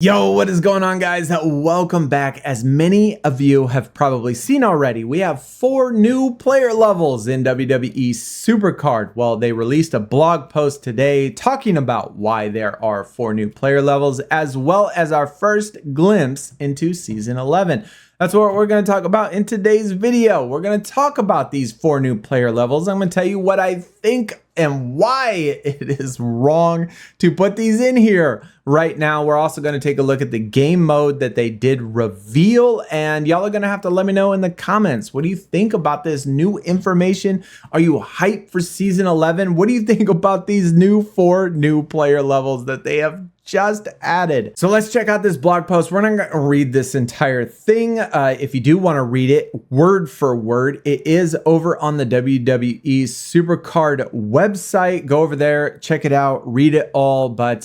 Yo, what is going on, guys? Welcome back. As many of you have probably seen already, we have 4 new player levels in WWE SuperCard. Well, they released a blog post today talking about why there are 4 new player levels, as well as our first glimpse into Season 11. That's what we're going to talk about in today's video. We're going to talk about these 4 new player levels. I'm going to tell you what I think and why it is wrong to put these in here right now. We're also going to take a look at the game mode that they did reveal, and y'all are going to have to let me know in the comments. What do you think about this new information? Are you hyped for Season 11? What do you think about these 4 new player levels that they have just added? So let's check out this blog post. We're not going to read this entire thing. If you do want to read it word for word, it is over on the WWE SuperCard website. Go over there, check it out, read it all. But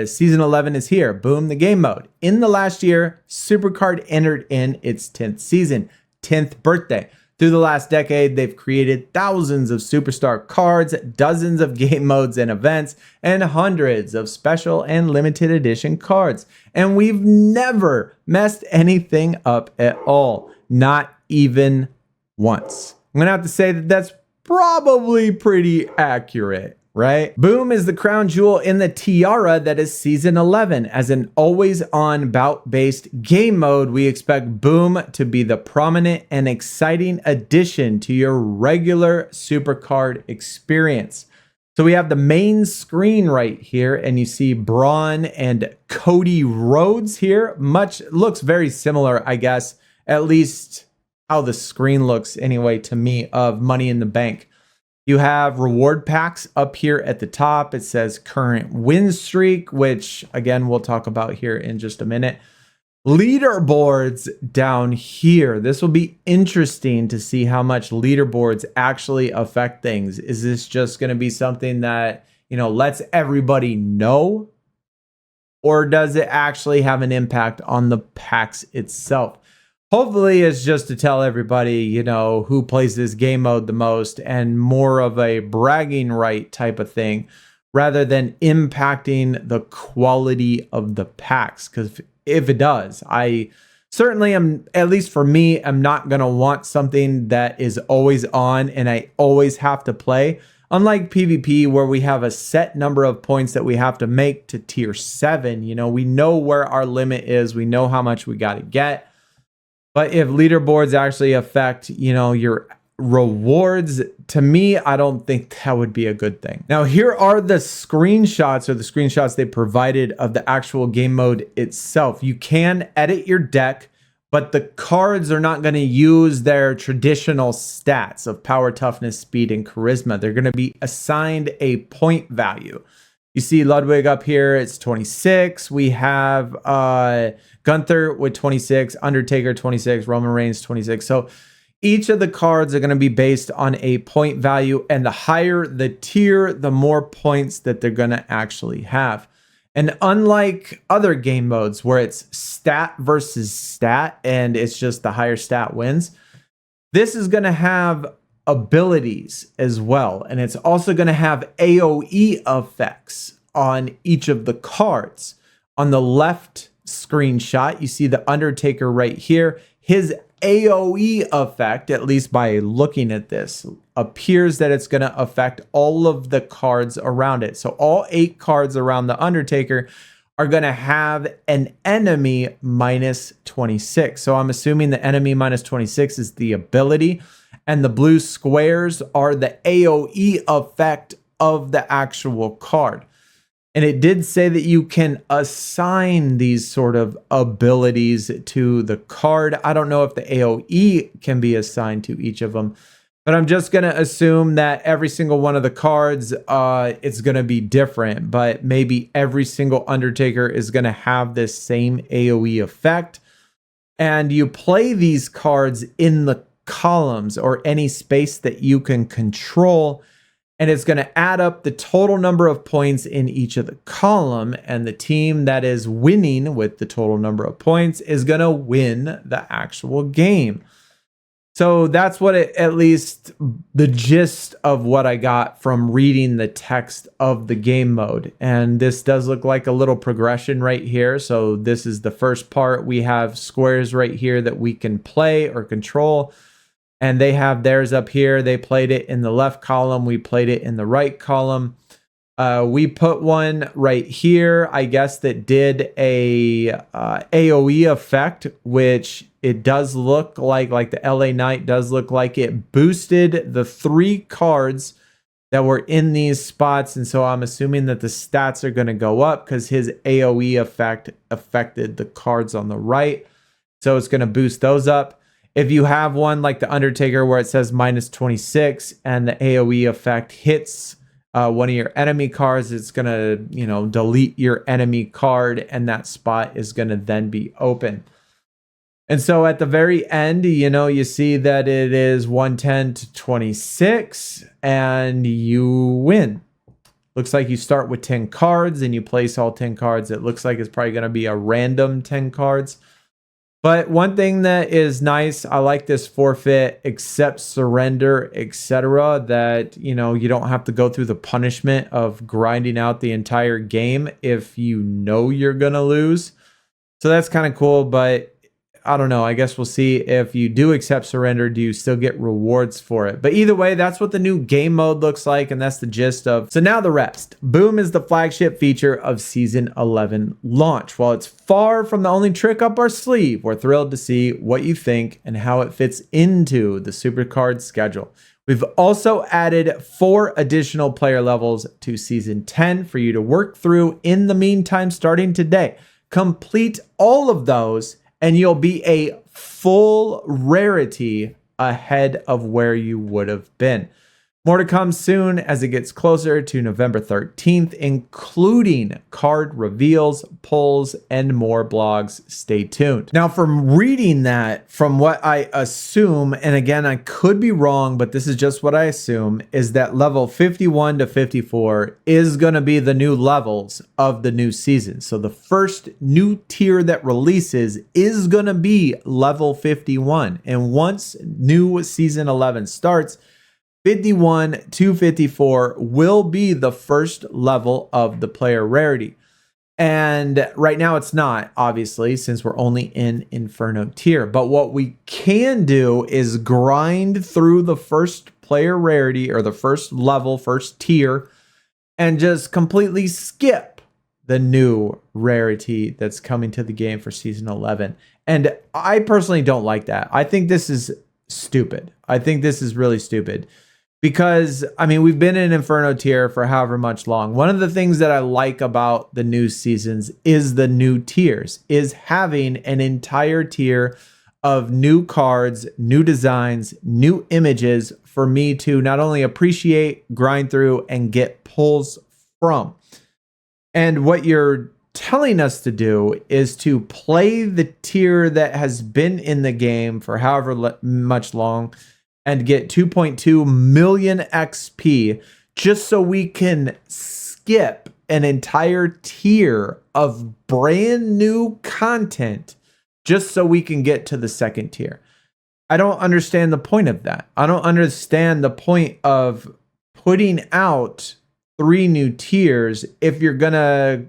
Season 11 is here. Boom, the game mode. In the last year, SuperCard entered in its 10th season, 10th birthday. Through the last decade, they've created thousands of superstar cards, dozens of game modes and events, and hundreds of special and limited edition cards. And we've never messed anything up at all. Not even once. I'm going to have to say that that's probably pretty accurate, right? Boom is the crown jewel in the tiara that is Season 11. As an always-on bout-based game mode, we expect Boom to be the prominent and exciting addition to your regular SuperCard experience. So we have the main screen right here, and you see Braun and Cody Rhodes here. Looks very similar, I guess, at least how the screen looks anyway to me, of Money in the Bank. You have reward packs up here at the top. It says current win streak, which again, we'll talk about here in just a minute. Leaderboards down here. This will be interesting to see how much leaderboards actually affect things. Is this just going to be something that, lets everybody know? Or does it actually have an impact on the packs itself? Hopefully it's just to tell everybody, who plays this game mode the most, and more of a bragging right type of thing rather than impacting the quality of the packs. Because if it does, I certainly am, at least for me, I'm not going to want something that is always on and I always have to play. Unlike PvP, where we have a set number of points that we have to make to tier 7, we know where our limit is. We know how much we got to get. But if leaderboards actually affect, your rewards, to me, I don't think that would be a good thing. Now, here are the screenshots they provided of the actual game mode itself. You can edit your deck, but the cards are not going to use their traditional stats of power, toughness, speed, and charisma. They're going to be assigned a point value. You see Ludwig up here, it's 26. We have Gunther with 26, Undertaker 26, Roman Reigns 26. So each of the cards are going to be based on a point value, and the higher the tier, the more points that they're going to actually have. And unlike other game modes where it's stat versus stat and it's just the higher stat wins, this is going to have abilities as well, and it's also going to have AoE effects on each of the cards. On the left screenshot, you see the Undertaker right here. His AoE effect, at least by looking at this, appears that it's going to affect all of the cards around it. So all 8 cards around the Undertaker are going to have an enemy minus 26. So I'm assuming the enemy minus 26 is the ability, and the blue squares are the AoE effect of the actual card. And it did say that you can assign these sort of abilities to the card. I don't know if the AoE can be assigned to each of them, but I'm just going to assume that every single one of the cards, it's going to be different, but maybe every single Undertaker is going to have this same AoE effect. And you play these cards in the columns or any space that you can control, and it's going to add up the total number of points in each of the column, and the team that is winning with the total number of points is going to win the actual game. So that's what at least the gist of what I got from reading the text of the game mode. And this does look like a little progression right here. So this is the first part. We have squares right here that we can play or control. And they have theirs up here. They played it in the left column. We played it in the right column. We put one right here, I guess, that did a AoE effect, which it does look like the LA Knight does look like it boosted the 3 cards that were in these spots. And so I'm assuming that the stats are going to go up because his AoE effect affected the cards on the right. So it's going to boost those up. If you have one like the Undertaker where it says -26 and the AoE effect hits one of your enemy cards, it's going to, delete your enemy card, and that spot is going to then be open. And so at the very end, you see that it is 110 to 26 and you win. Looks like you start with 10 cards and you place all 10 cards. It looks like it's probably going to be a random 10 cards. But one thing that is nice, I like this forfeit, accept, surrender, etc. That, you don't have to go through the punishment of grinding out the entire game if you know you're going to lose. So that's kind of cool, but I don't know. I guess we'll see if you do accept surrender, do you still get rewards for it? But either way, that's what the new game mode looks like, and that's the gist of. So now the rest. Boom is the flagship feature of Season 11 launch. While it's far from the only trick up our sleeve, we're thrilled to see what you think and how it fits into the SuperCard schedule. We've also added 4 additional player levels to Season 10 for you to work through in the meantime, starting today. Complete all of those and you'll be a full rarity ahead of where you would have been. More to come soon as it gets closer to November 13th, including card reveals, polls, and more blogs. Stay tuned. Now, from reading that, from what I assume, and again, I could be wrong, but this is just what I assume, is that level 51 to 54 is going to be the new levels of the new season. So the first new tier that releases is going to be level 51. And once new season 11 starts, 51 to 54 will be the first level of the player rarity. And right now it's not, obviously, since we're only in Inferno tier. But what we can do is grind through the first player rarity or the first level, first tier, and just completely skip the new rarity that's coming to the game for Season 11. And I personally don't like that. I think this is stupid. I think this is really stupid. Because, we've been in Inferno tier for however much long. One of the things that I like about the new seasons is the new tiers, is having an entire tier of new cards, new designs, new images for me to not only appreciate, grind through, and get pulls from. And what you're telling us to do is to play the tier that has been in the game for however much long and get 2.2 million XP just so we can skip an entire tier of brand new content just so we can get to the second tier. I don't understand the point of that. I don't understand the point of putting out 3 new tiers if you're going to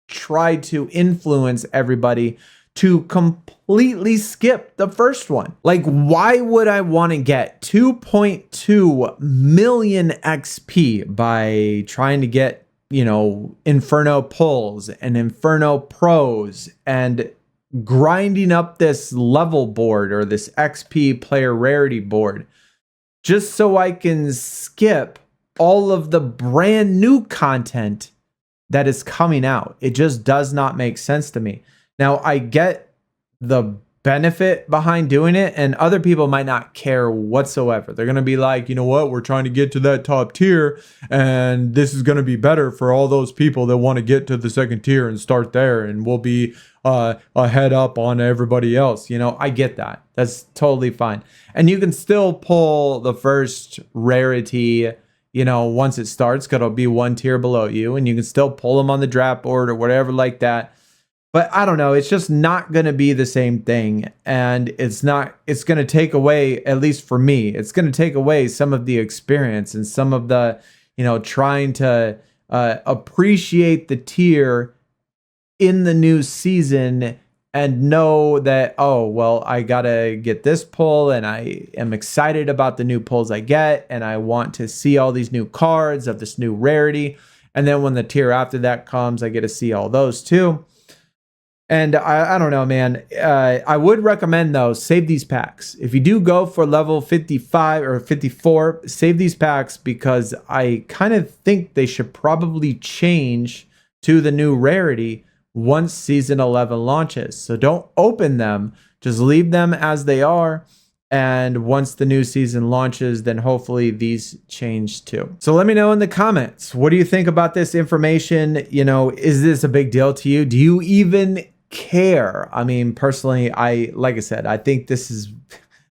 try to influence everybody to completely skip the first one. Like, why would I want to get 2.2 million XP by trying to get, Inferno pulls and Inferno pros and grinding up this level board or this XP player rarity board just so I can skip all of the brand new content that is coming out? It just does not make sense to me. Now, I get the benefit behind doing it, and other people might not care whatsoever. They're going to be like, you know what, we're trying to get to that top tier, and this is going to be better for all those people that want to get to the second tier and start there, and we'll be a head up on everybody else. I get that. That's totally fine. And you can still pull the first rarity, once it starts, because it'll be 1 tier below you, and you can still pull them on the draft board or whatever like that. But I don't know, it's just not going to be the same thing. And it's going to take away, at least for me, it's going to take away some of the experience and some of the, trying to appreciate the tier in the new season and know that, oh, well, I got to get this pull and I am excited about the new pulls I get. And I want to see all these new cards of this new rarity. And then when the tier after that comes, I get to see all those too. And I don't know, man. I would recommend, though, save these packs. If you do go for level 55 or 54, save these packs because I kind of think they should probably change to the new rarity once Season 11 launches. So don't open them. Just leave them as they are. And once the new season launches, then hopefully these change too. So let me know in the comments. What do you think about this information? Is this a big deal to you? Do you even care? I mean, personally, like I said, I think this is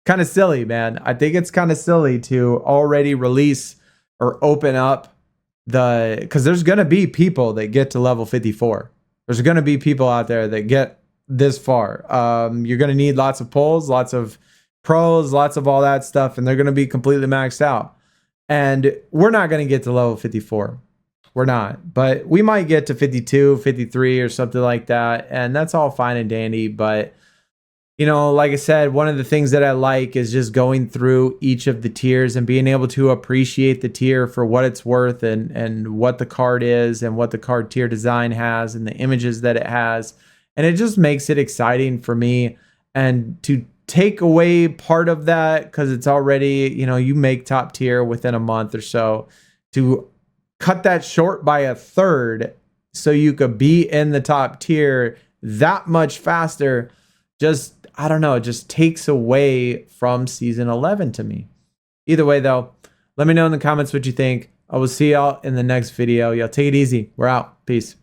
kind of silly, man. I think it's kind of silly to already release or open up because there's going to be people that get to level 54. There's going to be people out there that get this far. You're going to need lots of pulls, lots of pros, lots of all that stuff, and they're going to be completely maxed out. And we're not going to get to level 54. We're not, but we might get to 52, 53 or something like that. And that's all fine and dandy. But, like I said, one of the things that I like is just going through each of the tiers and being able to appreciate the tier for what it's worth and what the card is and what the card tier design has and the images that it has. And it just makes it exciting for me. And to take away part of that, because it's already, you make top tier within a month or so, to cut that short by a third so you could be in the top tier that much faster, I don't know, it just takes away from Season 11 to me. Either way, though, let me know in the comments what you think. I will see y'all in the next video. Y'all take it easy. We're out. Peace.